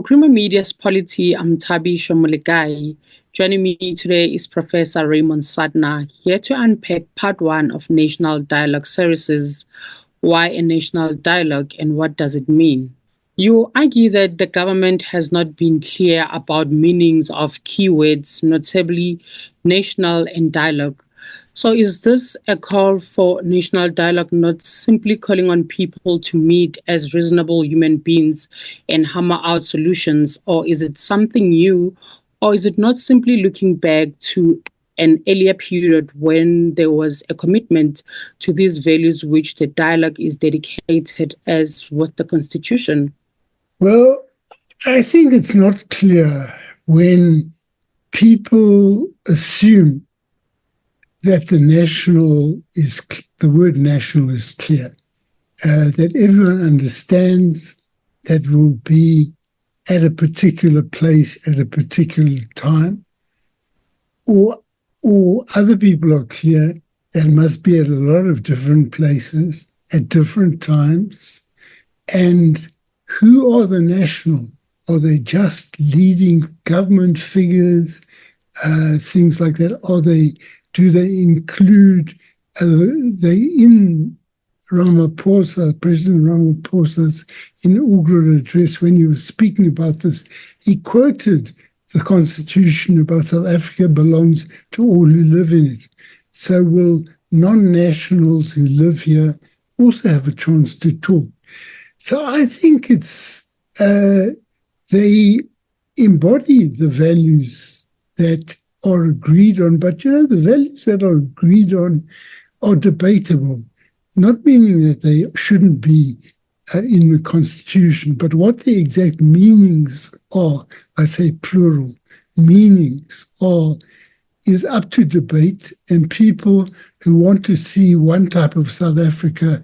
Creamer Media's Polity, I'm Tabi Shomulekai. Joining me today is Professor Raymond Suttner, here to unpack part one of National Dialogue Services. Why a national dialogue and what does it mean? You argue that the government has not been clear about meanings of keywords, notably national and dialogue. So is this a call for national dialogue, not simply calling on people to meet as reasonable human beings and hammer out solutions, or is it something new, or is it not simply looking back to an earlier period when there was a commitment to these values which the dialogue is dedicated as with the Constitution? Well, I think it's not clear when people assume that the word national is clear, that everyone understands that will be at a particular place at a particular time, or other people are clear that it must be at a lot of different places at different times. And who are the national? Are they just leading government figures, things like that? Do they include, in Ramaphosa, President Ramaphosa's inaugural address, when he was speaking about this, he quoted the Constitution about South Africa belongs to all who live in it. So will non-nationals who live here also have a chance to talk? So I think they embody the values that are agreed on, but the values that are agreed on are debatable, not meaning that they shouldn't be in the Constitution, but what the exact meanings are, I say plural, meanings are, is up to debate, and people who want to see one type of South Africa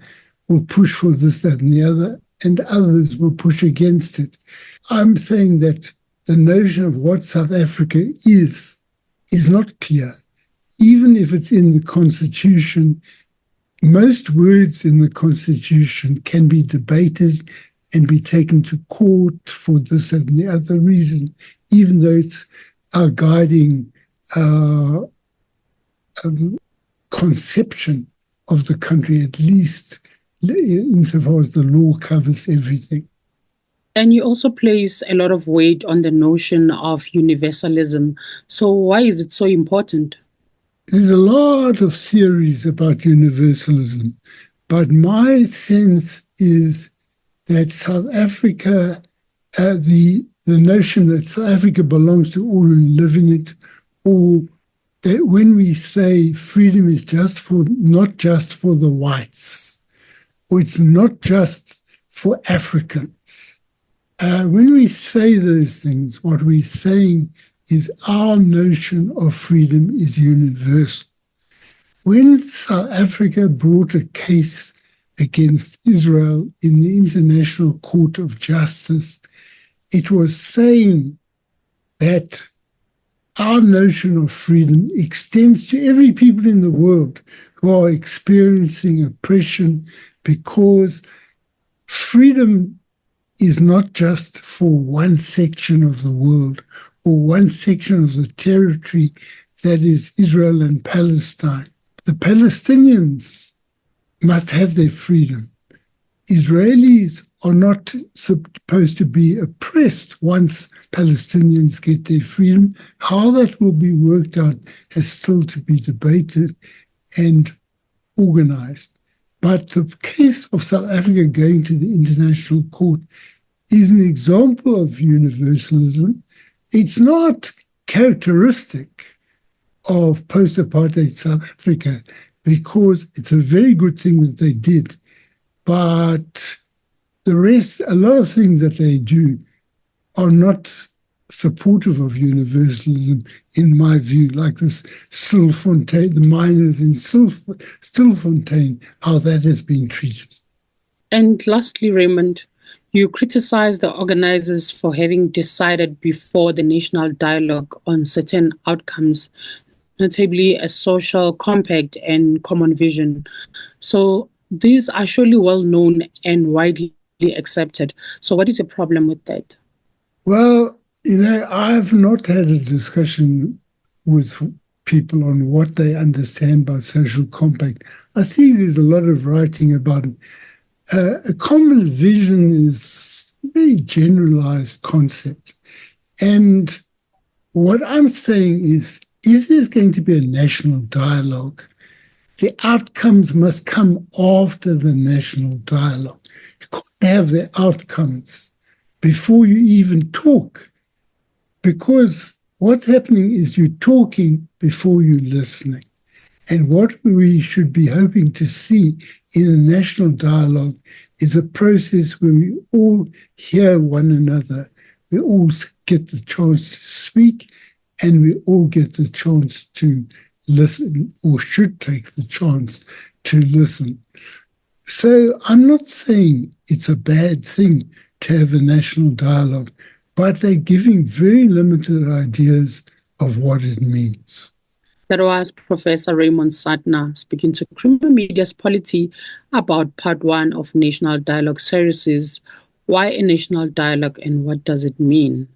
will push for this, that, and the other, and others will push against it. I'm saying that the notion of what South Africa is not clear. Even if it's in the Constitution, most words in the Constitution can be debated and be taken to court for this and the other reason, even though it's our guiding conception of the country, at least insofar as the law covers everything. And you also place a lot of weight on the notion of universalism. So why is it so important? There's a lot of theories about universalism, but my sense is that South Africa, the notion that South Africa belongs to all who live in it, or that when we say freedom is not just for the whites, or it's not just for Africans. When we say those things, what we're saying is our notion of freedom is universal. When South Africa brought a case against Israel in the International Court of Justice, it was saying that our notion of freedom extends to every people in the world who are experiencing oppression, because freedom is not just for one section of the world or one section of the territory that is Israel and Palestine. The Palestinians must have their freedom. Israelis are not supposed to be oppressed once Palestinians get their freedom. How that will be worked out has still to be debated and organized. But the case of South Africa going to the International Court is an example of universalism. It's not characteristic of post-apartheid South Africa, because it's a very good thing that they did. But the rest, a lot of things that they do are not supportive of universalism, in my view, like this Stilfontein, the miners in Stilfontein, how that has been treated. And lastly, Raymond, you criticize the organizers for having decided before the national dialogue on certain outcomes, notably a social compact and common vision. So these are surely well known and widely accepted. So what is the problem with that? Well, I've not had a discussion with people on what they understand by social compact. I see there's a lot of writing about it. A common vision is a very generalized concept. And what I'm saying is, if there's going to be a national dialogue, the outcomes must come after the national dialogue. You can't have the outcomes before you even talk, because what's happening is you're talking before you're listening. And what we should be hoping to see in a national dialogue is a process where we all hear one another, we all get the chance to speak, and we all get the chance to listen, or should take the chance to listen. So I'm not saying it's a bad thing to have a national dialogue, but they're giving very limited ideas of what it means. That was Professor Raymond Suttner speaking to Criminal Media's Polity about part one of National Dialogue Series, Why a National Dialogue and What Does It Mean?